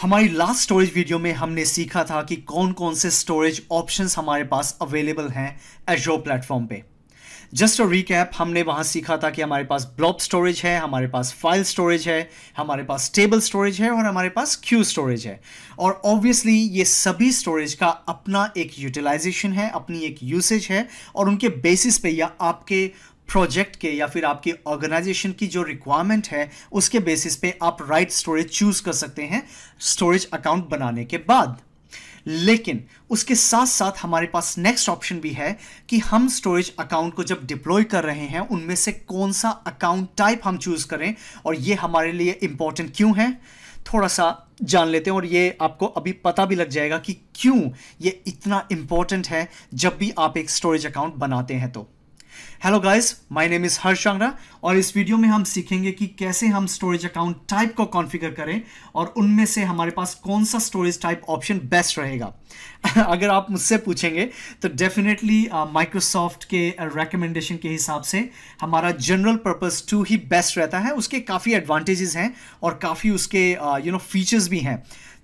हमारी last storage video में हमने सीखा था कि कौन कौन से स्टोरेज ऑप्शंस हमारे पास अवेलेबल हैं एज़्योर प्लेटफॉर्म पे। जस्ट अ रिकैप, हमने वहां सीखा था कि हमारे पास ब्लॉब स्टोरेज है, हमारे पास फाइल स्टोरेज है, हमारे पास टेबल स्टोरेज है और हमारे पास क्यू स्टोरेज है। और ऑब्वियसली ये सभी स्टोरेज का अपना एक यूटिलाइजेशन है, अपनी एक यूसेज है और उनके बेसिस पे या आपके प्रोजेक्ट के या फिर आपकी ऑर्गेनाइजेशन की जो रिक्वायरमेंट है उसके बेसिस पे आप राइट स्टोरेज चूज कर सकते हैं स्टोरेज अकाउंट बनाने के बाद। लेकिन उसके साथ साथ हमारे पास नेक्स्ट ऑप्शन भी है कि हम स्टोरेज अकाउंट को जब डिप्लॉय कर रहे हैं उनमें से कौन सा अकाउंट टाइप हम चूज करें, और ये हमारे लिए इंपॉर्टेंट क्यों है थोड़ा सा जान लेते हैं। और ये आपको अभी पता भी लग जाएगा कि क्यों ये इतना इंपॉर्टेंट है जब भी आप एक स्टोरेज अकाउंट बनाते हैं। तो hello guys, my name is Harsh Changra और इस वीडियो में हम सीखेंगे कि कैसे हम स्टोरेज अकाउंट टाइप को कॉन्फ़िगर करें और उनमें से हमारे पास कौन सा स्टोरेज टाइप ऑप्शन बेस्ट रहेगा। अगर आप मुझसे पूछेंगे तो डेफिनेटली माइक्रोसॉफ्ट के रिकमेंडेशन के हिसाब से हमारा जनरल पर्पस 2 ही बेस्ट रहता है। उसके काफ़ी एडवांटेजेस हैं और काफ़ी उसके फीचर्स भी हैं।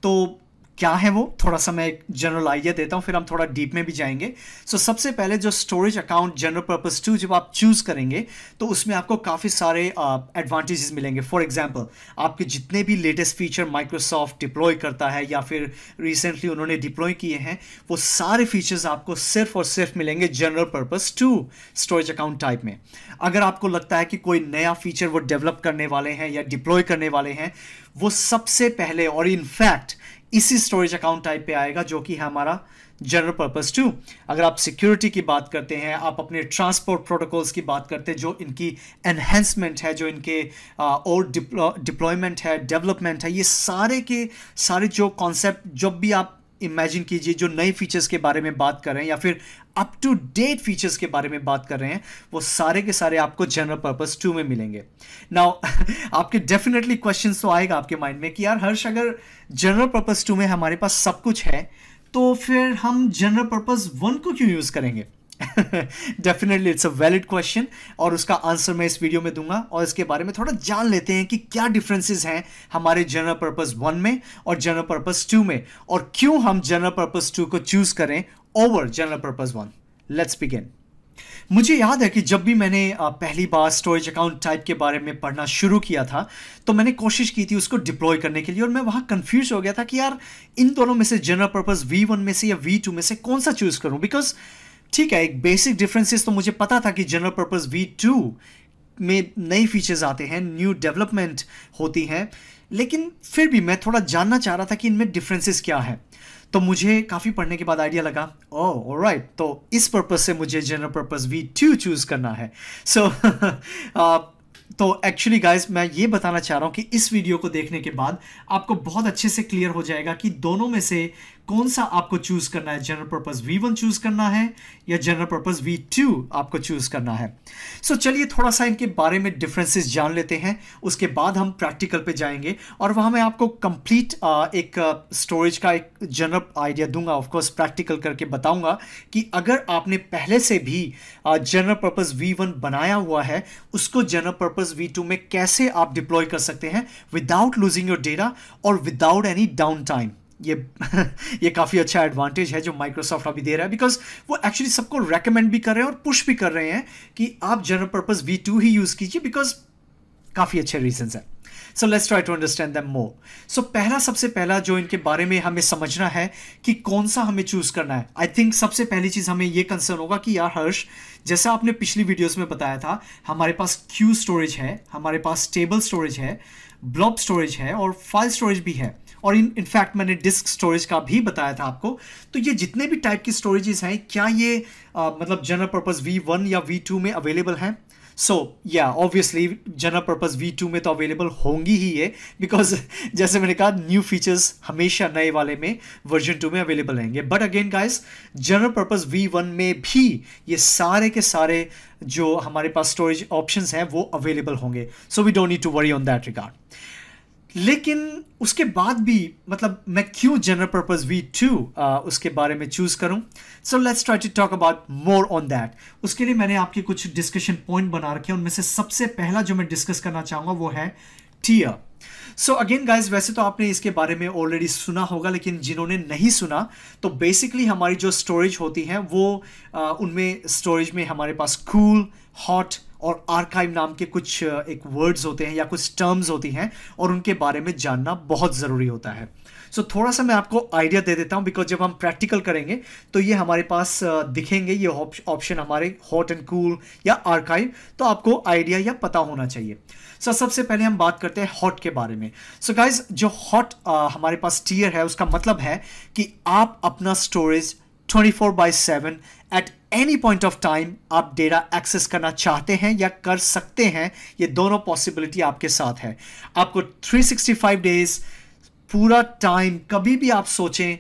तो क्या है वो, थोड़ा सा मैं एक जनरल आइडिया देता हूँ, फिर हम थोड़ा डीप में भी जाएंगे। सबसे पहले जो स्टोरेज अकाउंट जनरल पर्पस 2 जब आप चूज करेंगे तो उसमें आपको काफ़ी सारे एडवांटेजेस मिलेंगे। फॉर एग्जांपल, आपके जितने भी लेटेस्ट फीचर माइक्रोसॉफ्ट डिप्लॉय करता है या फिर रिसेंटली उन्होंने डिप्लॉय किए हैं, वो सारे फीचर्स आपको सिर्फ और सिर्फ मिलेंगे general purpose 2 storage account type में। अगर आपको लगता है कि कोई नया फीचर वो डेवलप करने वाले हैं या डिप्लॉय करने वाले हैं, वो सबसे पहले और इनफैक्ट इसी स्टोरेज अकाउंट टाइप पे आएगा जो कि है हमारा जनरल पर्पस 2। अगर आप सिक्योरिटी की बात करते हैं, आप अपने ट्रांसपोर्ट प्रोटोकॉल्स की बात करते हैं, जो इनकी एनहेंसमेंट है, जो इनके और डिप्लॉयमेंट है, डेवलपमेंट है, ये सारे के सारे जो कॉन्सेप्ट जब भी आप इमेजिन कीजिए जो नए फीचर्स के बारे में बात कर रहे हैं या फिर अप टू डेट फीचर्स के बारे में बात कर रहे हैं, वो सारे के सारे आपको जनरल पर्पस 2 में मिलेंगे। नाउ आपके डेफिनेटली क्वेश्चंस तो आएगा आपके माइंड में कि यार हर्ष, अगर जनरल पर्पस 2 में हमारे पास सब कुछ है तो फिर हम जनरल पर्पस 1 को क्यों यूज करेंगे? Definitely it's a valid question और उसका आंसर मैं इस वीडियो में दूंगा और इसके बारे में थोड़ा जान लेते हैं कि क्या डिफरेंसेस हैं हमारे जनरल पर्पस 1 में और जनरल पर्पस 2 में, और क्यों हम जनरल पर्पस 2 को चूज करें over general purpose 1। Let's begin. मुझे याद है कि जब भी मैंने पहली बार स्टोरेज अकाउंट टाइप के बारे में पढ़ना शुरू किया था तो मैंने कोशिश की थी उसको डिप्लॉय करने के लिए, और मैं वहाँ कंफ्यूज हो गया था कि यार इन दोनों में से जनरल पर्पस V1 में से या V2 में से कौन सा चूज करूँ। बिकॉज ठीक है, एक बेसिक डिफरेंसेस तो मुझे पता था कि जनरल पर्पस V2 में नए फीचर्स आते हैं, न्यू डेवलपमेंट होती है, लेकिन फिर भी मैं थोड़ा जानना चाह रहा था कि इनमें डिफरेंसेस क्या है। तो मुझे काफ़ी पढ़ने के बाद आइडिया लगा, ओह ऑलराइट, तो इस पर्पस से मुझे जनरल पर्पस V2 चूज करना है। तो एक्चुअली गाइज मैं ये बताना चाह रहा हूँ कि इस वीडियो को देखने के बाद आपको बहुत अच्छे से क्लियर हो जाएगा कि दोनों में से कौन सा आपको चूज करना है, जनरल पर्पस V1 चूज करना है या जनरल पर्पस V2 आपको चूज करना है। चलिए थोड़ा सा इनके बारे में डिफरेंसेस जान लेते हैं, उसके बाद हम प्रैक्टिकल पे जाएंगे और वहाँ मैं आपको कंप्लीट एक स्टोरेज का एक जनरल आइडिया दूंगा, ऑफकोर्स प्रैक्टिकल करके बताऊंगा कि अगर आपने पहले से भी जनरल पर्पस V1 बनाया हुआ है, उसको जनरल पर्पस V2 में कैसे आप डिप्लॉय कर सकते हैं विदाउट लूजिंग योर डेटा और विदाउट एनी डाउन टाइम। ये काफ़ी अच्छा एडवांटेज है जो माइक्रोसॉफ्ट अभी दे रहा है, बिकॉज वो एक्चुअली सबको रेकमेंड भी कर रहे हैं और पुश भी कर रहे हैं कि आप जनरल पर्पस V2 ही यूज़ कीजिए, बिकॉज काफ़ी अच्छे रीजंस हैं। So let's try to understand them more. सबसे पहला जो इनके बारे में हमें समझना है कि कौन सा हमें चूज करना है। आई थिंक सबसे पहली चीज़ हमें ये कंसर्न होगा कि यार हर्ष, जैसा आपने पिछली वीडियोस में बताया था, हमारे पास क्यू स्टोरेज है, हमारे पास टेबल स्टोरेज है, ब्लॉब स्टोरेज है और फाइल स्टोरेज भी है, और इनफैक्ट मैंने डिस्क स्टोरेज का भी बताया था आपको। तो ये जितने भी टाइप की स्टोरेजेस हैं, क्या ये मतलब जनरल पर्पस V1 या V2 में अवेलेबल हैं? ऑब्वियसली जनरल पर्पस V2 में तो अवेलेबल होंगी ही ये, बिकॉज जैसे मैंने कहा न्यू फीचर्स हमेशा नए वाले में वर्जन 2 में अवेलेबल रहेंगे। But again guys, general purpose V1 में भी ये सारे के सारे जो हमारे पास स्टोरेज ऑप्शंस हैं वो अवेलेबल होंगे। So we don't need to worry on that regard. लेकिन उसके बाद भी मतलब मैं क्यों जनरल पर्पस V2 उसके बारे में चूज करूं? Let's try to talk about more on that. उसके लिए मैंने आपके कुछ डिस्कशन पॉइंट बना रखे हैं, उनमें से सबसे पहला जो मैं डिस्कस करना चाहूंगा वो है टियर। सो अगेन गाइज, वैसे तो आपने इसके बारे में ऑलरेडी सुना होगा, लेकिन जिन्होंने नहीं सुना, तो बेसिकली हमारी जो स्टोरेज होती है वो उनमें स्टोरेज में हमारे पास कूल, हॉट और आर्काइव नाम के कुछ एक वर्ड्स होते हैं या कुछ टर्म्स होती हैं, और उनके बारे में जानना बहुत ज़रूरी होता है। सो थोड़ा सा मैं आपको आइडिया दे देता हूँ, बिकॉज जब हम प्रैक्टिकल करेंगे तो ये हमारे पास दिखेंगे ये ऑप्शन हमारे हॉट एंड कूल या आर्काइव, तो आपको आइडिया या पता होना चाहिए। सो सबसे पहले हम बात करते हैं हॉट के बारे में। सो गाइज, जो हॉट हमारे पास टियर है, उसका मतलब है कि आप अपना storage 24/7 at any point of time आप डेटा एक्सेस करना चाहते हैं या कर सकते हैं। ये दोनों पॉसिबिलिटी आपके साथ है। आपको 365 डेज पूरा टाइम, कभी भी आप सोचें,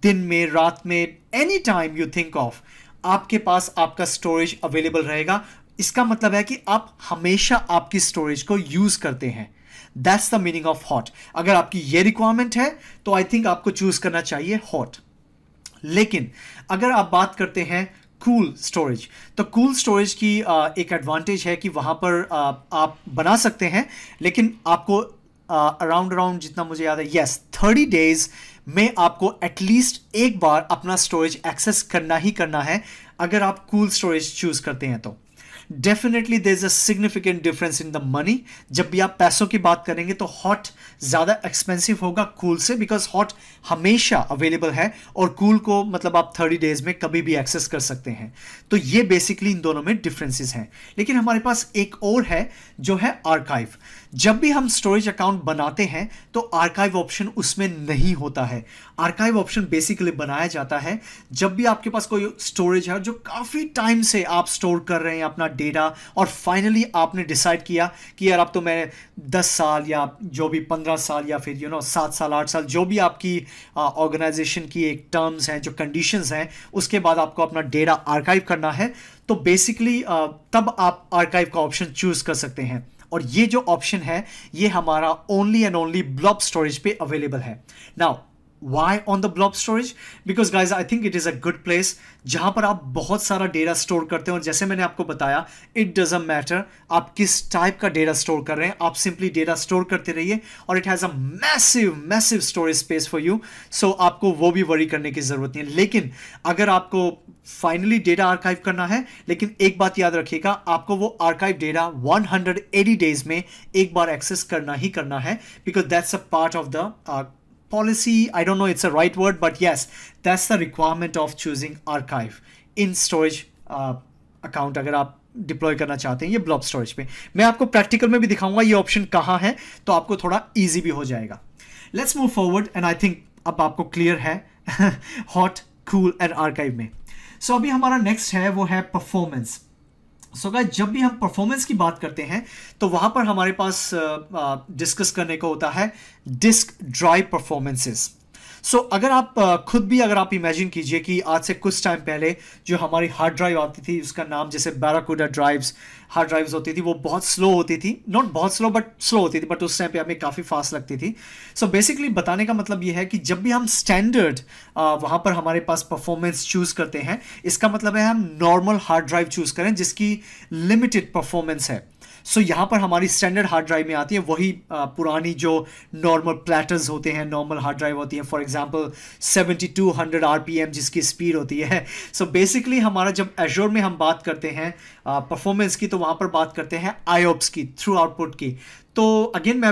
दिन में, रात में, any time you think of, आपके पास आपका स्टोरेज अवेलेबल रहेगा। इसका मतलब है कि आप हमेशा आपकी स्टोरेज को यूज करते हैं। That's the meaning of hot. अगर आपकी ये रिक्वायरमेंट है तो आई थिंक आपको चूज करना चाहिए हॉट। लेकिन अगर आप बात करते हैं कूल स्टोरेज, तो कूल स्टोरेज की एक एडवांटेज है कि वहाँ पर आप बना सकते हैं, लेकिन आपको अराउंड जितना मुझे याद है, यस, 30 डेज में आपको एटलीस्ट एक बार अपना स्टोरेज एक्सेस करना ही करना है, अगर आप कूल स्टोरेज चूज करते हैं तो। Definitely there is a significant difference in the money. जब भी आप पैसों की बात करेंगे तो हॉट ज़्यादा एक्सपेंसिव होगा कूल से, बिकॉज हॉट हमेशा अवेलेबल है और कूल को मतलब आप 30 डेज में कभी भी एक्सेस कर सकते हैं। तो ये बेसिकली इन दोनों में डिफरेंसेस हैं। लेकिन हमारे पास एक और है जो है आर्काइव। जब भी हम स्टोरेज अकाउंट बनाते हैं तो आर्काइव ऑप्शन उसमें नहीं होता है। आर्काइव ऑप्शन बेसिकली बनाया जाता है जब भी आपके पास कोई स्टोरेज है जो काफ़ी टाइम से आप स्टोर कर रहे हैं अपना डेटा, और फाइनली आपने डिसाइड किया कि यार अब तो मैं 10 साल या जो भी 15 साल या फिर 7 साल 8 साल, जो भी आपकी ऑर्गेनाइजेशन की एक टर्म्स हैं, जो कंडीशंस हैं, उसके बाद आपको अपना डेटा आर्काइव करना है। तो बेसिकली तब आप आर्काइव का ऑप्शन चूज कर सकते हैं। और ये जो ऑप्शन है ये हमारा only and only blob storage पे अवेलेबल है। Now why on the blob storage? Because guys, I think it is a good place जहां पर आप बहुत सारा डेटा स्टोर करते हैं। और जैसे मैंने आपको बताया, इट डजंट मैटर आप किस टाइप का डेटा स्टोर कर रहे हैं, आप सिंपली डेटा स्टोर करते रहिए और it has a massive storage space for you. So आपको वो भी वरी करने की ज़रूरत नहीं है। लेकिन अगर आपको फाइनली डेटा आर्काइव करना है, लेकिन एक बात याद रखिएगा, आपको वो आर्काइव डेटा 180 डेज में एक बार एक्सेस करना ही करना है, because that's a part of the policy. I don't know it's a right word, but yes, that's the requirement of choosing archive in storage account अगर आप डिप्लॉय करना चाहते हैं ये ब्लॉब स्टोरेज पे। मैं आपको प्रैक्टिकल में भी दिखाऊंगा ये ऑप्शन कहाँ है, तो आपको थोड़ा इजी भी हो जाएगा। Let's move forward and I think अब आपको क्लियर है हॉट, कूल एंड आर्काइव में। सो अभी हमारा नेक्स्ट है वो है परफॉर्मेंस। सो गाइस, जब भी हम परफॉर्मेंस की बात करते हैं तो वहाँ पर हमारे पास डिस्कस करने को होता है डिस्क ड्राइव परफॉर्मेंसेस। सो अगर आप खुद भी अगर आप इमेजिन कीजिए कि आज से कुछ टाइम पहले जो हमारी हार्ड ड्राइव आती थी, उसका नाम जैसे बैराकूडा ड्राइव्स, हार्ड ड्राइव्स होती थी, वो बहुत स्लो होती थी, नॉट बहुत स्लो बट स्लो होती थी, बट उस टाइम पे हमें काफ़ी फास्ट लगती थी। सो बेसिकली बताने का मतलब ये है कि जब भी हम स्टैंडर्ड वहाँ पर हमारे पास परफॉर्मेंस चूज़ करते हैं, इसका मतलब है हम नॉर्मल हार्ड ड्राइव चूज़ करें जिसकी लिमिटेड परफॉर्मेंस है। सो यहाँ पर हमारी स्टैंडर्ड हार्ड ड्राइव में आती है वही पुरानी जो नॉर्मल प्लेटर्स होते हैं, नॉर्मल हार्ड ड्राइव होती है, फॉर एग्जांपल 7200 RPM जिसकी स्पीड होती है। सो बेसिकली हमारा जब एजोर में हम बात करते हैं परफॉर्मेंस की, तो वहाँ पर बात करते हैं आईओप्स की, थ्रू आउटपुट की। तो अगेन मैं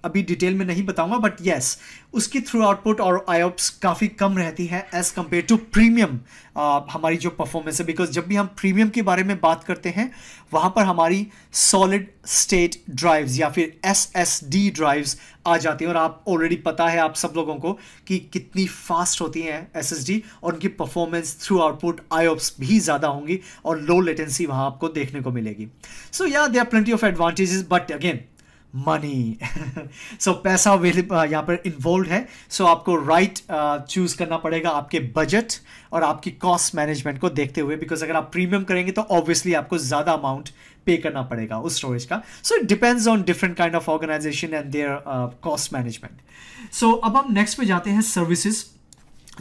अभी डिटेल में नहीं बताऊंगा, बट येस, उसकी थ्रू आउटपुट और आईओप्स काफ़ी कम रहती है एज कम्पेयर टू प्रीमियम हमारी जो परफॉर्मेंस है। बिकॉज जब भी हम प्रीमियम के बारे में बात करते हैं वहाँ पर हमारी सॉलिड स्टेट ड्राइव्स या फिर SSD ड्राइव्स आ जाती हैं, और आप ऑलरेडी पता है आप सब लोगों को कि कितनी फास्ट होती हैं SSD, और उनकी परफॉर्मेंस थ्रू आउटपुट आईओप्स भी ज़्यादा होंगी और लो लेटेंसी वहाँ आपको देखने को मिलेगी। सो या there are plenty of advantages, but again money so पैसा यहाँ पर इन्वॉल्व है। सो आपको राइट चूज करना पड़ेगा आपके बजट और आपकी कॉस्ट मैनेजमेंट को देखते हुए, बिकॉज अगर आप प्रीमियम करेंगे तो ऑब्वियसली आपको ज़्यादा अमाउंट पे करना पड़ेगा उस स्टोरेज का। So it depends on different kind of organization and their cost management. So अब हम नेक्स्ट पे जाते हैं सर्विसेज,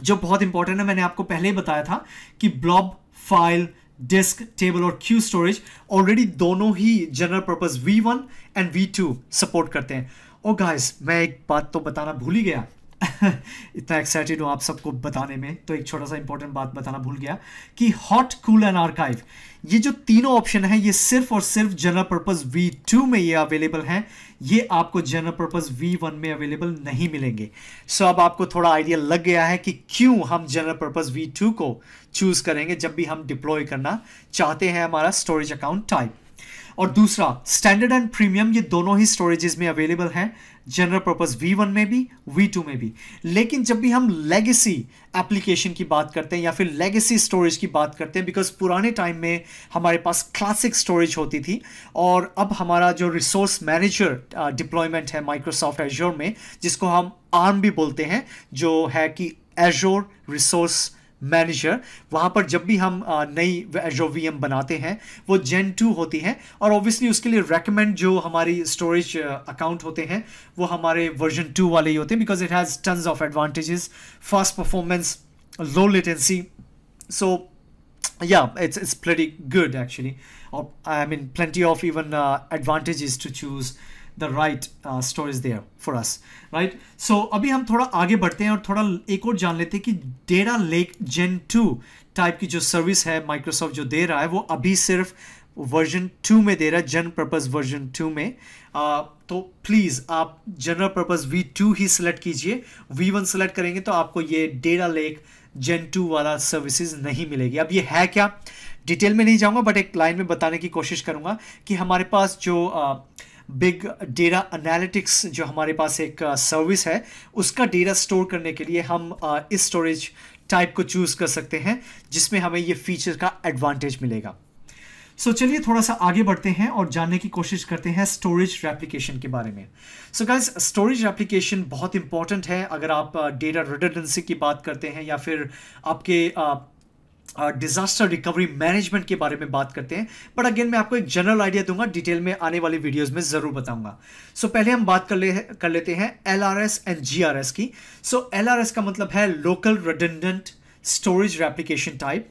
जो बहुत इंपॉर्टेंट है। मैंने आपको पहले ही बताया था कि ब्लॉब, फाइल, डिस्क, टेबल और क्यू स्टोरेज ऑलरेडी दोनों ही general purpose V1 and V2 support करते हैं। ओ गाइस, मैं एक बात तो बताना भूल ही गया। इतना एक्साइटेड हूँ आप सबको बताने में, तो एक छोटा सा इंपॉर्टेंट बात बताना भूल गया कि हॉट, कूल एंड आर्काइव, ये जो तीनों ऑप्शन है ये सिर्फ और सिर्फ जनरल पर्पस V2 में ये अवेलेबल हैं। ये आपको जनरल पर्पस V1 में अवेलेबल नहीं मिलेंगे। सो अब आपको थोड़ा आइडिया लग गया है कि क्यों हम जनरल पर्पस V2 को चूज करेंगे जब भी हम डिप्लॉय करना चाहते हैं हमारा स्टोरेज अकाउंट टाइप। और दूसरा, स्टैंडर्ड एंड प्रीमियम, ये दोनों ही स्टोरेजेस में अवेलेबल हैं, जनरल पर्पस V1 में भी V2 में भी। लेकिन जब भी हम लेगेसी एप्लीकेशन की बात करते हैं या फिर लेगेसी स्टोरेज की बात करते हैं, बिकॉज पुराने टाइम में हमारे पास क्लासिक स्टोरेज होती थी और अब हमारा जो रिसोर्स मैनेजर डिप्लॉयमेंट है माइक्रोसॉफ्ट एज्योर में, जिसको हम आर्म भी बोलते हैं, जो है कि एज्योर रिसोर्स मैनेजर, वहाँ पर जब भी हम नई एज्योर VM बनाते हैं वो Gen 2 होती है। और ऑब्वियसली उसके लिए रेकमेंड जो हमारी स्टोरेज अकाउंट होते हैं वो हमारे वर्जन 2 वाले ही होते हैं, because it has tons of advantages, fast performance, low latency. So yeah, it's pretty good actually. Or I mean, plenty of even advantages to choose the right storage there for us, right? So अभी हम थोड़ा आगे बढ़ते हैं और थोड़ा एक और जान लेते हैं कि डेटा लेक Gen 2 टाइप की जो सर्विस है माइक्रोसॉफ्ट जो दे रहा है वो अभी सिर्फ वर्जन 2 में दे रहा है, जनरल पर्पस वर्जन 2 में। तो प्लीज़ आप जनरल पर्पस V2 ही सिलेक्ट कीजिए। V1 सेलेक्ट करेंगे तो आपको ये डेटा लेक Gen 2 वाला सर्विसेज नहीं मिलेगी। अब ये है क्या, डिटेल में नहीं जाऊंगा, बट एक लाइन में बताने की कोशिश करूंगा कि हमारे पास जो बिग डेटा एनालिटिक्स जो हमारे पास एक सर्विस है, उसका डेटा स्टोर करने के लिए हम इस स्टोरेज टाइप को चूज़ कर सकते हैं जिसमें हमें ये फीचर का एडवांटेज मिलेगा। सो चलिए थोड़ा सा आगे बढ़ते हैं और जानने की कोशिश करते हैं स्टोरेज रेप्लिकेशन के बारे में। सो गाइस, स्टोरेज रेप्लिकेशन बहुत इंपॉर्टेंट है अगर आप डेटा रिडंडेंसी की बात करते हैं या फिर आपके डिजास्टर रिकवरी मैनेजमेंट के बारे में बात करते हैं। बट अगेन मैं आपको एक जनरल आइडिया दूंगा, डिटेल में आने वाली वीडियोस में जरूर बताऊंगा। सो पहले हम बात कर लेते हैं LRS एंड GRS की। सो LRS का मतलब है local redundant storage replication type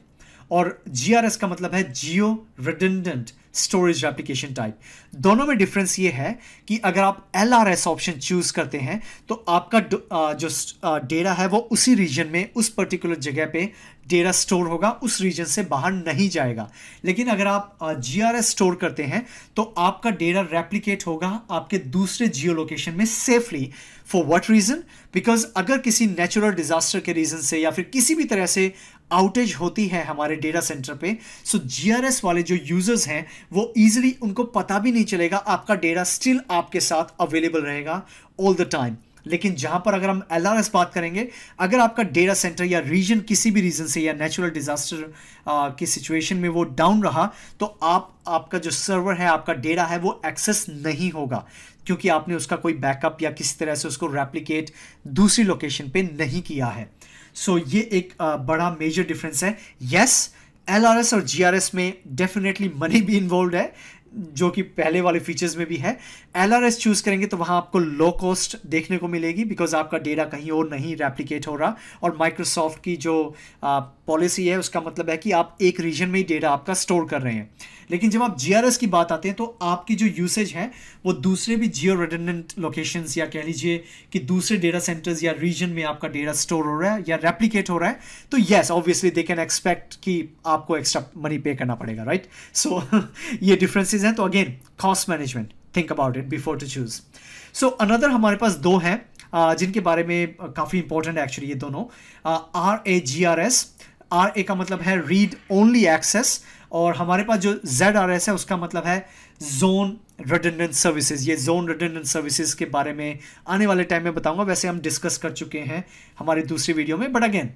और GRS का मतलब है जियो रिडंडेंट स्टोरेज रेप्लिकेशन टाइप। दोनों में डिफरेंस ये है कि अगर आप LRS ऑप्शन चूज करते हैं तो आपका जो डेटा है वो उसी रीजन में, उस पर्टिकुलर जगह पे डेटा स्टोर होगा, उस रीजन से बाहर नहीं जाएगा। लेकिन अगर आप GRS स्टोर करते हैं तो आपका डेटा रेप्लिकेट होगा आपके दूसरे जियो लोकेशन में safely. For what reason? Because अगर किसी नेचुरल डिजास्टर के रीजन से या फिर किसी भी तरह से आउटेज होती है हमारे डेटा सेंटर पे, सो GRS वाले जो यूजर्स हैं वो इजीली, उनको पता भी नहीं चलेगा, आपका डेटा स्टिल आपके साथ अवेलेबल रहेगा ऑल द टाइम। लेकिन जहां पर अगर हम LRS बात करेंगे, अगर आपका डेटा सेंटर या रीजन किसी भी रीजन से या नेचुरल डिजास्टर की सिचुएशन में वो डाउन रहा तो आपका जो सर्वर है, आपका डेटा है वो एक्सेस नहीं होगा, क्योंकि आपने उसका कोई बैकअप या किसी तरह से उसको रेप्लिकेट दूसरी लोकेशन पे नहीं किया है। सो ये एक बड़ा मेजर डिफरेंस है। यस, LRS और GRS में डेफिनेटली मनी भी इन्वॉल्व है, जो कि पहले वाले फीचर्स में भी है। LRS चूज करेंगे तो वहां आपको लो कॉस्ट देखने को मिलेगी, बिकॉज आपका डेटा कहीं और नहीं रेप्लिकेट हो रहा, और माइक्रोसॉफ्ट की जो पॉलिसी है उसका मतलब है कि आप एक रीजन में ही डेटा आपका स्टोर कर रहे हैं। लेकिन जब आप GRS की बात आते हैं तो आपकी जो यूसेज है वो दूसरे भी जियो रिडंडेंट लोकेशंस या कह लीजिए कि दूसरे डेटा सेंटर्स या रीजन में आपका डेटा स्टोर हो रहा है या रेप्लिकेट हो रहा है, तो yes obviously they can expect कि आपको एक्स्ट्रा मनी पे करना पड़ेगा, राइट? सो ये डिफरेंसेस हैं। तो again, cost management, think about it before to choose. So another हमारे पास दो हैं जिनके बारे में काफ़ी इंपॉर्टेंट है एक्चुअली ये दोनों, RAGRS। RA का मतलब है रीड ओनली एक्सेस, और हमारे पास जो ZRS है उसका मतलब है जोन रिडंडेंट सर्विसेज। ये जोन रिडंडेंट सर्विसेज के बारे में आने वाले टाइम में बताऊंगा, वैसे हम डिस्कस कर चुके हैं हमारी दूसरी वीडियो में, but again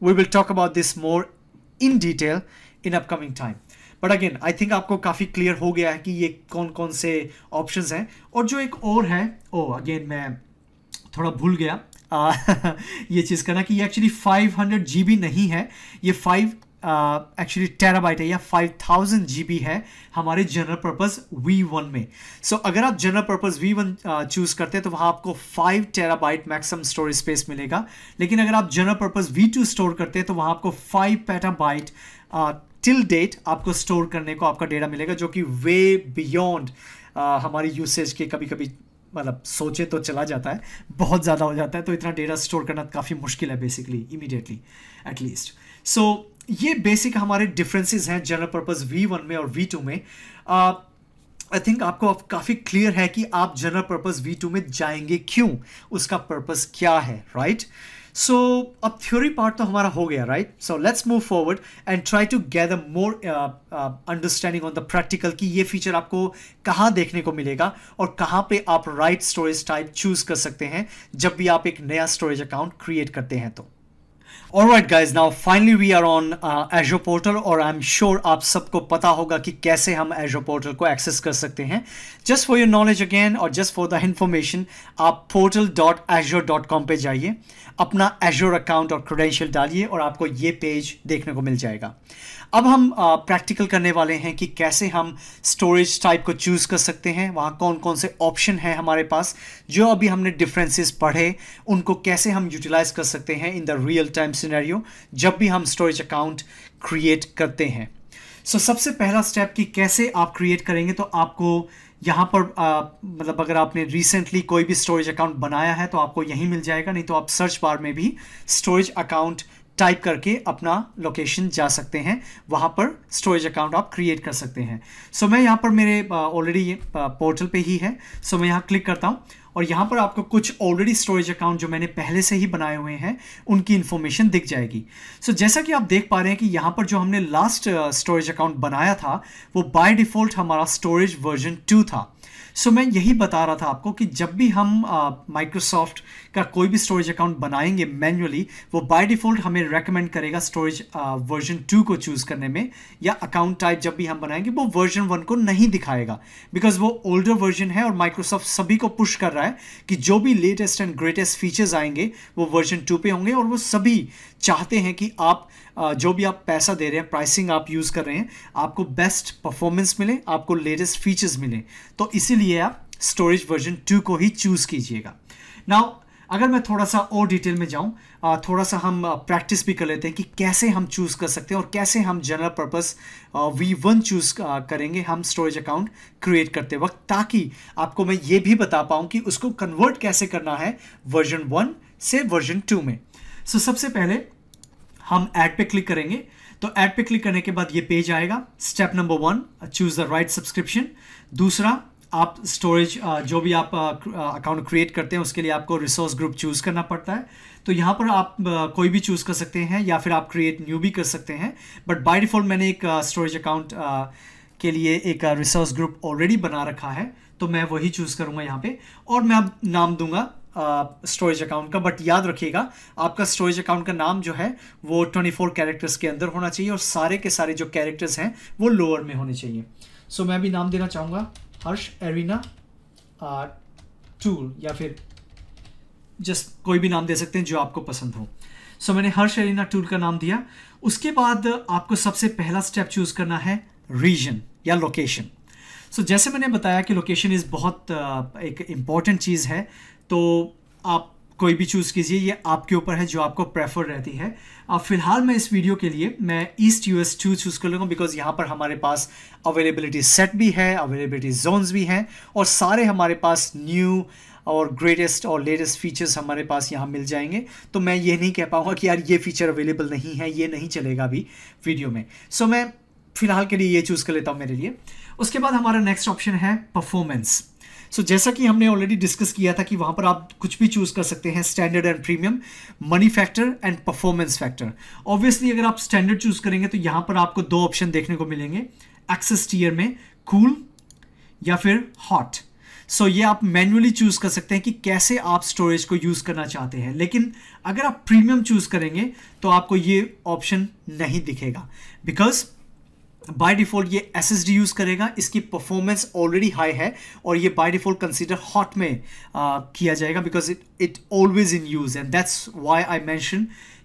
we will talk about this more in detail in upcoming time. But again I think आपको काफ़ी क्लियर हो गया है कि ये कौन कौन से ऑप्शंस हैं। और जो एक और है, अगेन मैं थोड़ा भूल गया ये चीज़ करना कि ये एक्चुअली 500 GB नहीं है, ये 5 एक्चुअली टेराबाइट है या 5000 GB है हमारे जनरल पर्पस V1 में। सो अगर आप जनरल पर्पस V1 चूज़ करते हैं तो वहाँ आपको 5 टेराबाइट मैक्सिमम स्टोरेज स्पेस मिलेगा। लेकिन अगर आप जनरल पर्पस V2 स्टोर करते हैं तो वहाँ आपको 5 पेटाबाइट टिल डेट आपको स्टोर करने को आपका डेटा मिलेगा, जो कि वे बियॉन्ड हमारी यूसेज के कभी कभी मतलब सोचे तो चला जाता है, बहुत ज़्यादा हो जाता है, तो इतना डेटा स्टोर करना काफ़ी मुश्किल है बेसिकली इमीडिएटली एटलीस्ट। सो ये बेसिक हमारे डिफरेंसेस हैं जनरल पर्पस V1 में और V2 में। आई थिंक आपको अब काफ़ी क्लियर है कि आप जनरल पर्पस V2 में जाएंगे क्यों, उसका पर्पस क्या है, राइट? सो अब थ्योरी पार्ट तो हमारा हो गया, right? So let's move forward and try to gather more understanding on the practical कि ये फीचर आपको कहाँ देखने को मिलेगा और कहाँ पे आप राइट स्टोरेज टाइप चूज कर सकते हैं जब भी आप एक नया स्टोरेज अकाउंट क्रिएट करते हैं तो। Alright guys, now finally we are on Azure Portal और I'm sure आप सबको पता होगा कि कैसे हम Azure Portal को एक्सेस कर सकते हैं। Just for your knowledge again और just for the information, आप portal.azure.com पे जाइए, अपना Azure अकाउंट और क्रेडेंशियल डालिए और आपको ये पेज देखने को मिल जाएगा। अब हम प्रैक्टिकल करने वाले हैं कि कैसे हम स्टोरेज टाइप को चूज़ कर सकते हैं, वहाँ कौन कौन से ऑप्शन हैं हमारे पास, जो अभी हमने डिफरेंसेस पढ़े उनको कैसे हम यूटिलाइज कर सकते हैं in the real time scenario जब भी हम स्टोरेज अकाउंट क्रिएट करते हैं। सो सबसे पहला स्टेप कि कैसे आप क्रिएट करेंगे, तो आपको यहाँ पर मतलब अगर आपने रिसेंटली कोई भी स्टोरेज अकाउंट बनाया है तो आपको यहीं मिल जाएगा, नहीं तो आप सर्च बार में भी स्टोरेज अकाउंट टाइप करके अपना लोकेशन जा सकते हैं, वहाँ पर स्टोरेज अकाउंट आप क्रिएट कर सकते हैं। सो मैं यहाँ पर मेरे ऑलरेडी पोर्टल पे ही है, सो मैं यहाँ क्लिक करता हूँ और यहाँ पर आपको कुछ ऑलरेडी स्टोरेज अकाउंट जो मैंने पहले से ही बनाए हुए हैं उनकी इन्फॉर्मेशन दिख जाएगी। सो जैसा कि आप देख पा रहे हैं कि यहाँ पर जो हमने लास्ट स्टोरेज अकाउंट बनाया था वो बाय डिफ़ॉल्ट हमारा स्टोरेज वर्जन 2 था। सो मैं यही बता रहा था आपको कि जब भी हम माइक्रोसॉफ्ट का कोई भी स्टोरेज अकाउंट बनाएंगे मैन्युअली, वो बाय डिफ़ॉल्ट हमें रेकमेंड करेगा स्टोरेज वर्जन 2 को चूज़ करने में, या अकाउंट टाइप जब भी हम बनाएंगे वो वर्जन 1 को नहीं दिखाएगा, बिकॉज वो ओल्डर वर्जन है और माइक्रोसॉफ्ट सभी को पुश कर रहा है कि जो भी लेटेस्ट एंड ग्रेटेस्ट फीचर्स आएंगे वो वर्जन 2 पे होंगे, और वो सभी चाहते हैं कि आप जो भी आप पैसा दे रहे हैं, प्राइसिंग आप यूज़ कर रहे हैं, आपको बेस्ट परफॉर्मेंस मिले, आपको लेटेस्ट फीचर्स मिले, तो इसीलिए आप स्टोरेज वर्जन 2 को ही चूज़ कीजिएगा। नाउ अगर मैं थोड़ा सा और डिटेल में जाऊं, थोड़ा सा हम प्रैक्टिस भी कर लेते हैं कि कैसे हम चूज़ कर सकते हैं और कैसे हम जनरल पर्पस V1 चूज़ करेंगे हम स्टोरेज अकाउंट क्रिएट करते वक्त, ताकि आपको मैं ये भी बता पाऊँ कि उसको कन्वर्ट कैसे करना है वर्जन 1 से वर्जन 2 में। सो सबसे पहले हम ऐड पे क्लिक करेंगे, तो ऐड पे क्लिक करने के बाद ये पेज आएगा। Step number 1, choose the right subscription. दूसरा, आप स्टोरेज जो भी आप अकाउंट क्रिएट करते हैं उसके लिए आपको रिसोर्स ग्रुप चूज़ करना पड़ता है, तो यहाँ पर आप कोई भी चूज़ कर सकते हैं या फिर आप क्रिएट न्यू भी कर सकते हैं, बट बाय डिफ़ॉल्ट मैंने एक स्टोरेज अकाउंट के लिए एक रिसोर्स ग्रुप ऑलरेडी बना रखा है, तो मैं वही चूज़ करूँगा यहाँ पे, और मैं अब नाम दूंगा स्टोरेज अकाउंट का। बट याद रखिएगा आपका स्टोरेज अकाउंट का नाम जो है वो 24 कैरेक्टर्स के अंदर होना चाहिए और सारे के सारे जो कैरेक्टर्स हैं वो लोअर में होने चाहिए। सो मैं भी नाम देना चाहूँगा हर्ष एरिना टूल, या फिर जस्ट कोई भी नाम दे सकते हैं जो आपको पसंद हो। सो मैंने हर्ष एरिना टूल का नाम दिया। उसके बाद आपको सबसे पहला स्टेप चूज़ करना है रीजन या लोकेशन। सो जैसे मैंने बताया कि लोकेशन इज़ बहुत एक इम्पॉर्टेंट चीज़ है, तो आप कोई भी चूज़ कीजिए, ये आपके ऊपर है जो आपको प्रेफर रहती है। फ़िलहाल मैं इस वीडियो के लिए मैं ईस्ट US 2 चूज़ कर लूँगा, बिकॉज यहाँ पर हमारे पास अवेलेबिलिटी सेट भी है, अवेलेबिलिटी जोन्स भी हैं, और सारे हमारे पास न्यू और ग्रेटेस्ट और लेटेस्ट फीचर्स हमारे पास यहाँ मिल जाएंगे। तो मैं ये नहीं कह पाऊँगा कि यार ये फीचर अवेलेबल नहीं है, ये नहीं चलेगा अभी वीडियो में। सो मैं फ़िलहाल के लिए ये चूज़ कर लेता हूँ मेरे लिए। उसके बाद हमारा नेक्स्ट ऑप्शन है परफॉर्मेंस। सो जैसा कि हमने ऑलरेडी डिस्कस किया था कि वहाँ पर आप कुछ भी चूज़ कर सकते हैं, standard and premium, money factor and performance factor. Obviously अगर आप स्टैंडर्ड चूज़ करेंगे तो यहाँ पर आपको 2 ऑप्शन देखने को मिलेंगे एक्सेस टीयर में, कूल या फिर हॉट। सो ये आप मैन्युअली चूज़ कर सकते हैं कि कैसे आप स्टोरेज को यूज़ करना चाहते हैं, लेकिन अगर आप प्रीमियम चूज़ करेंगे तो आपको ये ऑप्शन नहीं दिखेगा, बिकॉज बाय डिफ़ॉल्ट ये SSD यूज़ करेगा, इसकी परफॉर्मेंस ऑलरेडी हाई है और ये बाय डिफ़ॉल्ट कंसीडर हॉट में किया जाएगा, because it always in use, and that's why I mention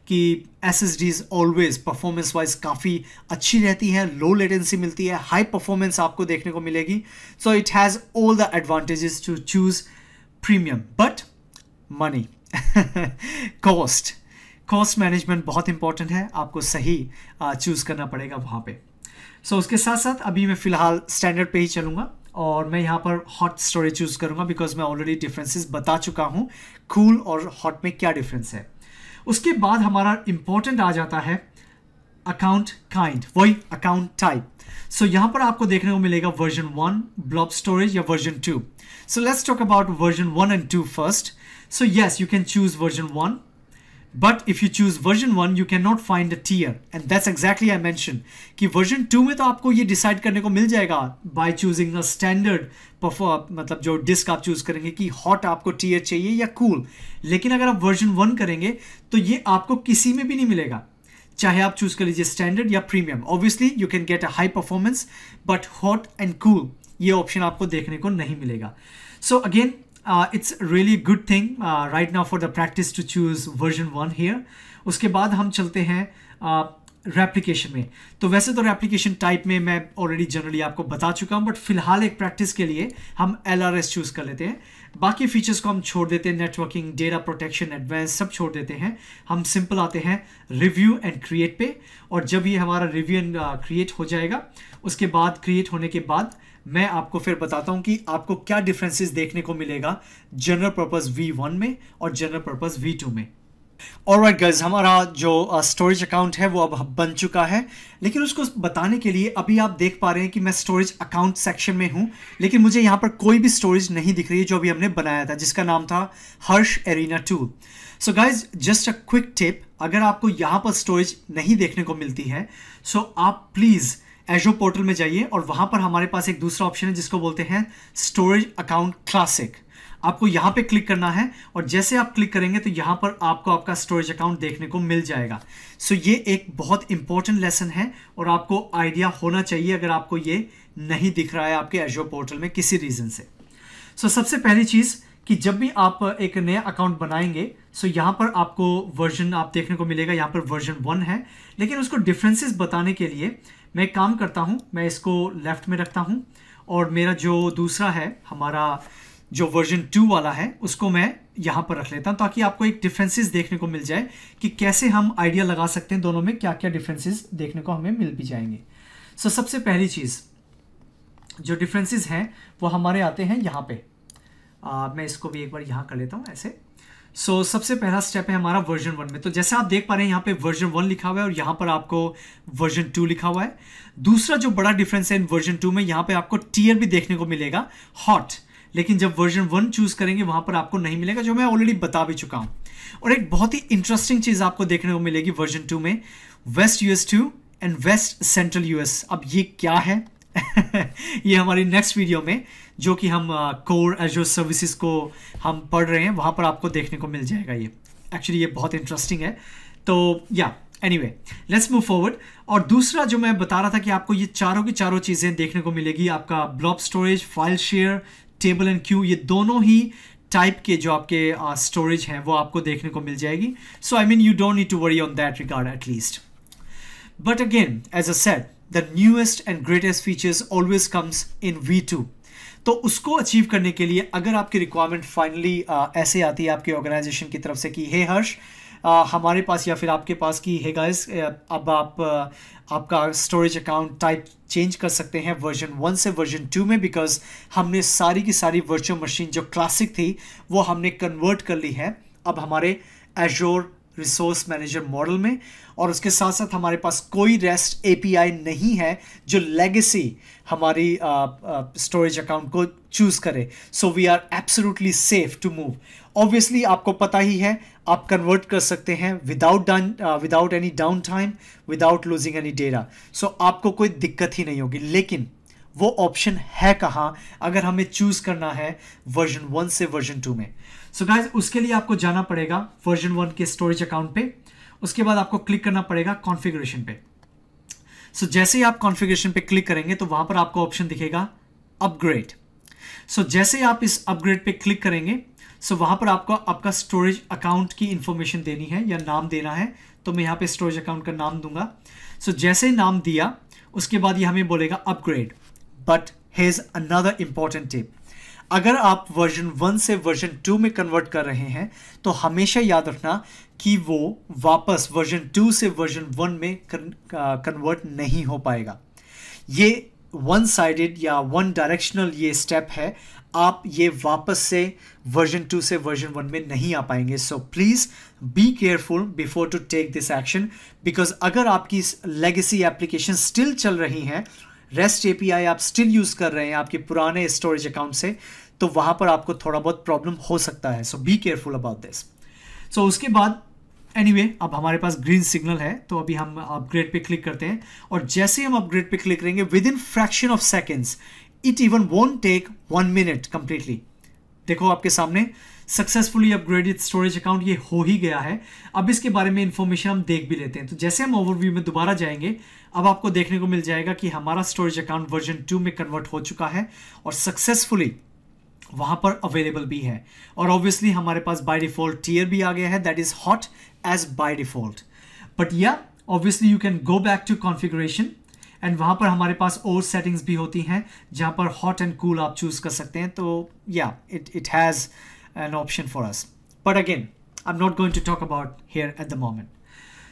कि SSDs ऑलवेज परफॉर्मेंस वाइज काफ़ी अच्छी रहती है, लो लेटेंसी मिलती है, हाई परफॉर्मेंस आपको देखने को मिलेगी। So it has all the advantages to choose premium, but money cost management बहुत इंपॉर्टेंट है, आपको सही चूज़ करना पड़ेगा वहाँ पे। सो उसके साथ साथ अभी मैं फ़िलहाल स्टैंडर्ड पे ही चलूँगा और मैं यहाँ पर हॉट स्टोरेज चूज़ करूँगा बिकॉज मैं ऑलरेडी डिफरेंसेस बता चुका हूँ कूल और हॉट में क्या डिफरेंस है। उसके बाद हमारा इंपॉर्टेंट आ जाता है अकाउंट काइंड, वही अकाउंट टाइप। सो यहाँ पर आपको देखने को मिलेगा वर्जन 1 ब्लॉब स्टोरेज या version 2। So let's talk about version 1 and 2 first. So yes, you can choose version 1, but if you choose version 1 you cannot find a tier, and that's exactly I mentioned कि version 2 में तो आपको ये decide करने को मिल जाएगा by choosing a standard मतलब जो डिस्क आप चूज करेंगे कि hot आपको tier चाहिए या cool। लेकिन अगर आप version 1 करेंगे तो ये आपको किसी में भी नहीं मिलेगा, चाहे आप चूज कर लीजिए स्टैंडर्ड या premium. Obviously you can get a high performance but hot and cool ये ऑप्शन आपको देखने को नहीं मिलेगा। So again it's really a good thing right now for the practice to choose version 1 here। उसके बाद हम चलते हैं रेप्लिकेशन में। तो वैसे तो रेप्लिकेशन टाइप में मैं ऑलरेडी जनरली आपको बता चुका हूँ, बट फिलहाल एक प्रैक्टिस के लिए हम LRS चूज़ कर लेते हैं। बाकी फीचर्स को हम छोड़ देते हैं, नेटवर्किंग, डेटा प्रोटेक्शन, एडवांस सब छोड़ देते हैं। हम सिंपल आते हैं रिव्यू एंड क्रिएट पे, और जब ये हमारा रिव्यू एंड क्रिएट हो जाएगा उसके बाद क्रिएट होने के बाद मैं आपको फिर बताता हूं कि आपको क्या डिफरेंसेस देखने को मिलेगा जनरल पर्पस V1 में और जनरल पर्पस V2 में। ऑलराइट गाइस, हमारा जो स्टोरेज अकाउंट है वो अब बन चुका है, लेकिन उसको बताने के लिए अभी आप देख पा रहे हैं कि मैं स्टोरेज अकाउंट सेक्शन में हूं, लेकिन मुझे यहां पर कोई भी स्टोरेज नहीं दिख रही है जो अभी हमने बनाया था जिसका नाम था Harsh arena 2। So guys, just a quick tip, अगर आपको यहां पर स्टोरेज नहीं देखने को मिलती है सो आप प्लीज़ एजो पोर्टल में जाइए और वहां पर हमारे पास एक दूसरा ऑप्शन है जिसको बोलते हैं स्टोरेज अकाउंट क्लासिक। आपको यहां पे क्लिक करना है और जैसे आप क्लिक करेंगे तो यहां पर आपको आपका स्टोरेज अकाउंट देखने को मिल जाएगा। सो ये एक बहुत इंपॉर्टेंट लेसन है और आपको आइडिया होना चाहिए अगर आपको ये नहीं दिख रहा है आपके एजो पोर्टल में किसी रीजन से। सो सबसे पहली चीज़ कि जब भी आप एक नया अकाउंट बनाएंगे सो यहाँ पर आपको वर्जन आप देखने को मिलेगा, यहाँ पर वर्जन 1 है, लेकिन उसको डिफरेंसेस बताने के लिए मैं एक काम करता हूँ, मैं इसको लेफ्ट में रखता हूँ और मेरा जो दूसरा है हमारा जो वर्जन 2 वाला है उसको मैं यहाँ पर रख लेता हूँ ताकि आपको एक डिफरेंसेस देखने को मिल जाए कि कैसे हम आइडिया लगा सकते हैं दोनों में क्या क्या डिफरेंसेस देखने को हमें मिल भी जाएंगे। सो सबसे पहली चीज़ जो डिफरेंसेस हैं वो हमारे आते हैं यहाँ पे। मैं इसको भी एक बार यहाँ कर लेता हूँ ऐसे। सो सबसे पहला स्टेप है हमारा वर्जन 1 में। तो जैसे आप देख पा रहे हैं यहाँ पे वर्जन 1 लिखा हुआ है और यहाँ पर आपको वर्जन 2 लिखा हुआ है। दूसरा जो बड़ा डिफरेंस है इन वर्जन 2 में, यहाँ पे आपको टीयर भी देखने को मिलेगा हॉट, लेकिन जब वर्जन 1 चूज करेंगे वहां पर आपको नहीं मिलेगा, जो मैं ऑलरेडी बता भी चुका हूँ। और एक बहुत ही इंटरेस्टिंग चीज आपको देखने को मिलेगी वर्जन 2 में, west US 2 and west central US। अब ये क्या है ये हमारी नेक्स्ट वीडियो में जो कि हम कोर एजोर सर्विसेज को हम पढ़ रहे हैं वहां पर आपको देखने को मिल जाएगा। ये एक्चुअली ये बहुत इंटरेस्टिंग है। तो या एनीवे लेट्स मूव फॉरवर्ड। और दूसरा जो मैं बता रहा था कि आपको ये चारों की चारों चीज़ें देखने को मिलेगी, आपका blob storage, file share, table and Q, ये दोनों ही टाइप के जो आपके स्टोरेज हैं वो आपको देखने को मिल जाएगी। So I mean you don't need to worry on that regard at least. But again as a said the newest and greatest features always comes in V2। तो उसको अचीव करने के लिए अगर आपकी रिक्वायरमेंट फाइनली ऐसे आती है आपके ऑर्गेनाइजेशन की तरफ से कि हे हर्ष हमारे पास या फिर आपके पास कि हे गाइस अब आप आपका स्टोरेज अकाउंट टाइप चेंज कर सकते हैं वर्जन 1 से वर्जन 2 में, बिकॉज हमने सारी की सारी वर्चुअल मशीन जो क्लासिक थी वो हमने कन्वर्ट कर ली है अब हमारे एजोर रिसोर्स मैनेजर मॉडल में। और उसके साथ साथ हमारे पास कोई रेस्ट API नहीं है जो लेगेसी हमारी स्टोरेज अकाउंट को चूज करे। So we are absolutely safe to move. Obviously आपको पता ही है आप कन्वर्ट कर सकते हैं without any down time, without losing any data. So आपको कोई दिक्कत ही नहीं होगी। लेकिन वो ऑप्शन है कहाँ अगर हमें चूज करना है वर्जन 1 से वर्जन 2 में। सो गाइज उसके लिए आपको जाना पड़ेगा वर्जन 1 के स्टोरेज अकाउंट पे, उसके बाद आपको क्लिक करना पड़ेगा कॉन्फ़िगरेशन पे। सो जैसे ही आप कॉन्फ़िगरेशन पे क्लिक करेंगे तो वहां पर आपको ऑप्शन दिखेगा अपग्रेड। सो जैसे ही आप इस अपग्रेड पे क्लिक करेंगे सो वहां पर आपको आपका स्टोरेज अकाउंट की इंफॉर्मेशन देनी है या नाम देना है। तो मैं यहाँ पे स्टोरेज अकाउंट का नाम दूंगा। सो जैसे ही नाम दिया उसके बाद ये हमें बोलेगा upgrade. But hedge another important tip, अगर आप वर्जन 1 से वर्जन 2 में कन्वर्ट कर रहे हैं तो हमेशा याद रखना कि वो वापस वर्जन 2 से वर्जन 1 में कन्वर्ट नहीं हो पाएगा। ये वन साइडेड या वन डायरेक्शनल ये स्टेप है, आप ये वापस से वर्जन 2 से वर्जन 1 में नहीं आ पाएंगे. So please be careful before to take this action, because अगर आपकी लेगेसी एप्लीकेशन स्टिल चल रही हैं, रेस्ट एपीआई आप स्टिल यूज़ कर रहे हैं आपके पुराने स्टोरेज अकाउंट से, तो वहाँ पर आपको थोड़ा बहुत प्रॉब्लम हो सकता है. सो बी केयरफुल अबाउट दिस. सो उसके बाद एनीवे अब हमारे पास ग्रीन सिग्नल है, तो अभी हम अपग्रेड पे क्लिक करते हैं, और जैसे हम अपग्रेड पे क्लिक करेंगे with in fraction of seconds, it even won't take 1 minute completely. देखो आपके सामने सक्सेसफुली अपग्रेडेड स्टोरेज अकाउंट ये हो ही गया है. अब इसके बारे में इंफॉर्मेशन हम देख भी लेते हैं. तो जैसे हम ओवरव्यू में दोबारा जाएंगे, अब आपको देखने को मिल जाएगा कि हमारा स्टोरेज अकाउंट वर्जन 2 में कन्वर्ट हो चुका है और सक्सेसफुली वहाँ पर अवेलेबल भी है. और ऑब्वियसली हमारे पास बाय डिफॉल्ट टीयर भी आ गया है, that is hot as by default. But या obviously you can go back to configuration and वहाँ पर हमारे पास और सेटिंग्स भी होती हैं जहाँ पर हॉट एंड कूल आप चूज़ कर सकते हैं. तो या it has an option for us, but again I am not going to talk about here at the moment.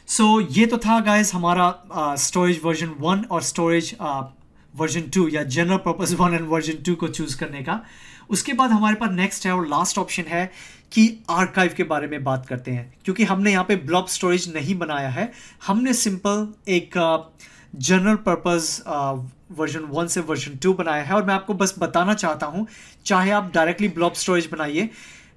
So ये तो था गाइज हमारा स्टोरेज वर्जन 1 और स्टोरेज वर्जन 2 या जनरल पर्पस 1 एंड वर्जन 2 को चूज़ करने का. उसके बाद हमारे पास नेक्स्ट है और लास्ट ऑप्शन है कि आर्काइव के बारे में बात करते हैं, क्योंकि हमने यहाँ पे ब्लॉब स्टोरेज नहीं बनाया है. हमने सिंपल एक जनरल पर्पस वर्जन 1 से वर्जन 2 बनाया है. और मैं आपको बस बताना चाहता हूँ, चाहे आप डायरेक्टली ब्लॉब स्टोरेज बनाइए,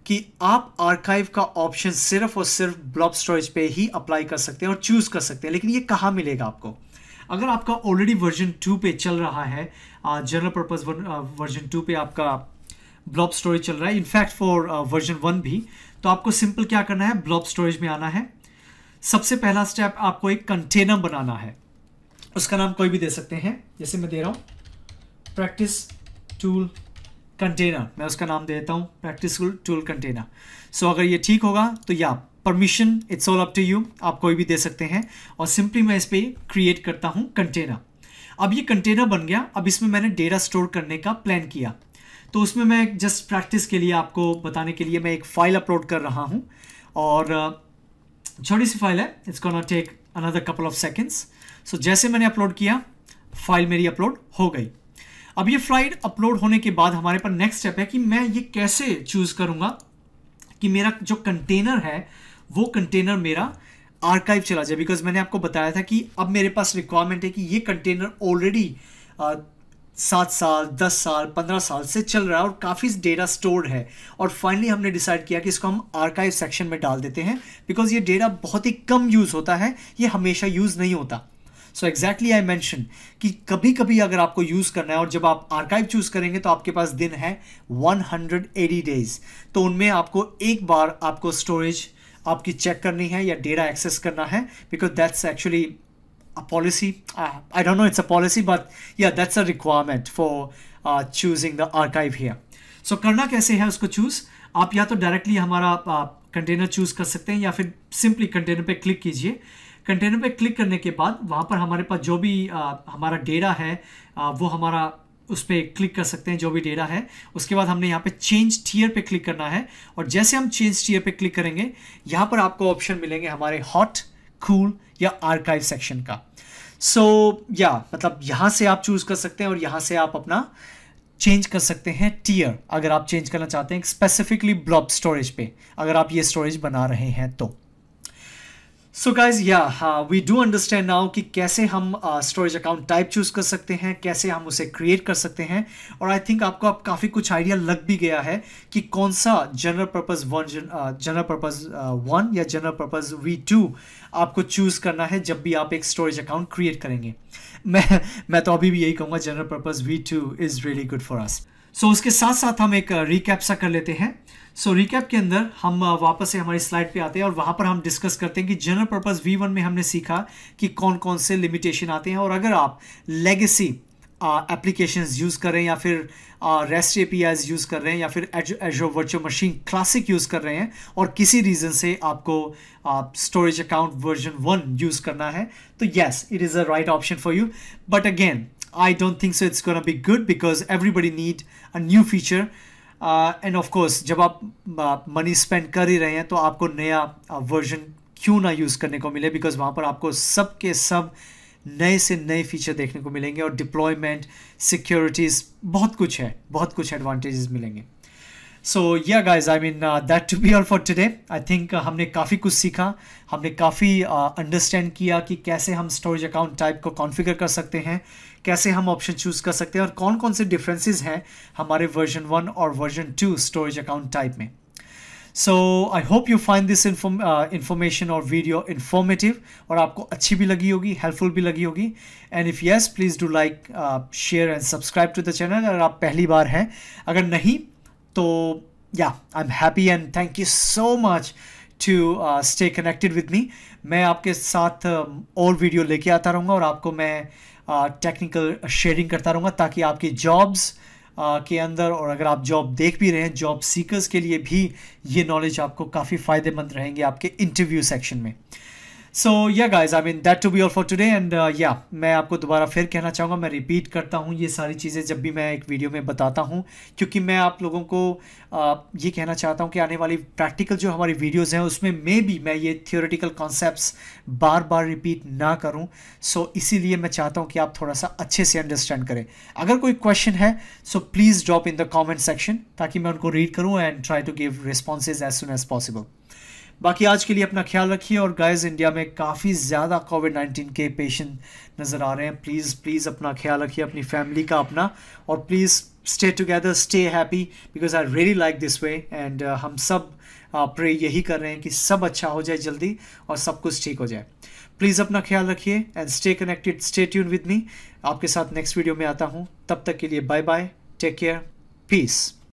कि आप आर्काइव का ऑप्शन सिर्फ और सिर्फ ब्लॉब स्टोरेज पे ही अप्लाई कर सकते हैं और चूज़ कर सकते हैं. लेकिन ये कहाँ मिलेगा आपको? अगर आपका ऑलरेडी वर्जन 2 पे चल रहा है, जनरल पर्पस वर्जन 2 पे आपका ब्लॉब स्टोरेज चल रहा है, इनफैक्ट फॉर वर्जन 1 भी, तो आपको सिंपल क्या करना है, ब्लॉब स्टोरेज में आना है. सबसे पहला स्टेप आपको एक कंटेनर बनाना है. उसका नाम कोई भी दे सकते हैं, जैसे मैं दे रहा हूँ प्रैक्टिस टूल कंटेनर, मैं उसका नाम देता हूँ प्रैक्टिस टूल कंटेनर. सो अगर ये ठीक होगा तो या permission it's all up to you, आप कोई भी दे सकते हैं. और सिंपली मैं इस पर क्रिएट करता हूँ कंटेनर. अब ये कंटेनर बन गया. अब इसमें मैंने डेटा स्टोर करने का प्लान किया, तो उसमें मैं जस्ट प्रैक्टिस के लिए आपको बताने के लिए मैं एक फ़ाइल अपलोड कर रहा हूँ, और छोटी सी फाइल है, it's gonna take another couple of seconds. So जैसे मैंने अपलोड किया, फाइल मेरी अपलोड हो गई. अब ये फाइल अपलोड होने के बाद हमारे पास नेक्स्ट स्टेप है कि मैं ये कैसे चूज़ करूँगा कि मेरा जो कंटेनर है वो कंटेनर मेरा आर्काइव चला जाए. बिकॉज मैंने आपको बताया था कि अब मेरे पास रिक्वायरमेंट है कि ये कंटेनर ऑलरेडी 7 साल 10 साल 15 साल से चल रहा है और काफ़ी डेटा स्टोर्ड है. और फाइनली हमने डिसाइड किया कि इसको हम आर्काइव सेक्शन में डाल देते हैं, बिकॉज ये डेटा बहुत ही कम यूज़ होता है, ये हमेशा यूज़ नहीं होता. सो एग्जैक्टली आई मेंशन कि कभी कभी अगर आपको यूज़ करना है, और जब आप आर्काइव चूज़ करेंगे तो आपके पास दिन है 180 डेज, तो उनमें आपको एक बार आपको स्टोरेज आपकी चेक करनी है या डेटा एक्सेस करना है, because that's actually a policy. I don't know it's a policy, but yeah, that's a requirement for choosing the archive here. So करना कैसे है उसको चूज़? आप या तो डायरेक्टली हमारा कंटेनर चूज़ कर सकते हैं, या फिर सिंपली कंटेनर पे क्लिक कीजिए. कंटेनर पे क्लिक करने के बाद वहाँ पर हमारे पास जो भी हमारा डेटा है वो हमारा उस पर क्लिक कर सकते हैं, जो भी डेटा है. उसके बाद हमने यहाँ पे चेंज टियर पे क्लिक करना है, और जैसे हम चेंज टियर पे क्लिक करेंगे, यहाँ पर आपको ऑप्शन मिलेंगे हमारे हॉट, कूल या आर्काइव सेक्शन का. सो या मतलब यहाँ से आप चूज़ कर सकते हैं और यहाँ से आप अपना चेंज कर सकते हैं टियर, अगर आप चेंज करना चाहते हैं स्पेसिफिकली ब्लॉब स्टोरेज पे, अगर आप ये स्टोरेज बना रहे हैं तो. सो गाइज या वी डू अंडरस्टैंड नाउ कि कैसे हम स्टोरेज अकाउंट टाइप चूज़ कर सकते हैं, कैसे हम उसे क्रिएट कर सकते हैं. और आई थिंक आपको अब काफ़ी कुछ आइडिया लग भी गया है कि कौन सा जनरल पर्पस 1 या जनरल पर्पस V2 आपको चूज़ करना है जब भी आप एक स्टोरेज अकाउंट क्रिएट करेंगे. मैं तो अभी भी यही कहूँगा, general purpose V2 is really good for us. So उसके साथ साथ हम एक रिकैप सा कर लेते हैं. सो रिकैप के अंदर हम वापस से हमारी स्लाइड पे आते हैं, और वहाँ पर हम डिस्कस करते हैं कि जनरल पर्पस V1 में हमने सीखा कि कौन कौन से लिमिटेशन आते हैं. और अगर आप लेगेसी एप्लीकेशंस यूज़ कर रहे हैं, या फिर रेस्ट एपीआईज यूज़ कर रहे हैं, या फिर एजोर वर्चुअल मशीन क्लासिक यूज़ कर रहे हैं, और किसी रीज़न से आपको स्टोरेज अकाउंट वर्जन 1 यूज़ करना है, तो yes, it is a right option for you. But again I don't think so it's gonna be good, because everybody need a new feature. And of course जब आप money spend कर ही रहे हैं, तो आपको नया वर्जन क्यों ना यूज़ करने को मिले, बिकॉज वहाँ पर आपको सब के सब नए से नए फीचर देखने को मिलेंगे और डिप्लॉयमेंट, सिक्योरिटीज़, बहुत कुछ है, बहुत कुछ एडवांटेजेस मिलेंगे। So yeah guys, I mean that to be all for today. I think हमने काफ़ी कुछ सीखा, हमने काफ़ी अंडरस्टैंड किया कि कैसे हम स्टोरेज अकाउंट टाइप को कॉन्फ़िगर कर सकते हैं, कैसे हम ऑप्शन चूज़ कर सकते हैं और कौन कौन से डिफरेंसेस हैं हमारे वर्जन 1 और वर्जन 2 स्टोरेज अकाउंट टाइप में। So I hope you find this information और वीडियो इन्फॉर्मेटिव और आपको अच्छी भी लगी होगी, हेल्पफुल भी लगी होगी। And if yes, please do like, share and subscribe to the channel अगर आप पहली बार हैं। अगर नहीं तो yeah I am happy and thank you so much to stay connected with me. मैं आपके साथ और वीडियो लेके आता रहूँगा और आपको मैं टेक्निकल शेयरिंग करता रहूँगा ताकि आपकी जॉब्स के अंदर, और अगर आप जॉब देख भी रहे हैं, जॉब सीकर्स के लिए भी ये नॉलेज आपको काफ़ी फ़ायदेमंद रहेंगे आपके इंटरव्यू सेक्शन में। So yeah guys, I mean that to be all for today. And yeah मैं आपको दोबारा फिर कहना चाहूँगा, मैं रिपीट करता हूँ ये सारी चीज़ें जब भी मैं एक वीडियो में बताता हूँ, क्योंकि मैं आप लोगों को ये कहना चाहता हूँ कि आने वाली प्रैक्टिकल जो हमारी वीडियोज़ हैं उसमें मैं ये थियोरेटिकल कॉन्सेप्ट्स बार बार रिपीट ना करूँ। सो इसीलिए मैं चाहता हूँ कि आप थोड़ा सा अच्छे से अंडरस्टैंड करें। अगर कोई क्वेश्चन है so please drop in the comment section ताकि मैं उनको रीड करूँ and try to give responses as soon as possible. बाकी आज के लिए अपना ख्याल रखिए। और गाइस, इंडिया में काफ़ी ज़्यादा कोविड-19 के पेशेंट नज़र आ रहे हैं। प्लीज़ अपना ख्याल रखिए, अपनी फैमिली का, अपना, और please stay together, stay happy, because I really like this way. And हम सब प्रे यही कर रहे हैं कि सब अच्छा हो जाए जल्दी और सब कुछ ठीक हो जाए। प्लीज़ अपना ख्याल रखिए and stay connected, stay tune with me. आपके साथ नेक्स्ट वीडियो में आता हूँ, तब तक के लिए bye bye, take care, piece.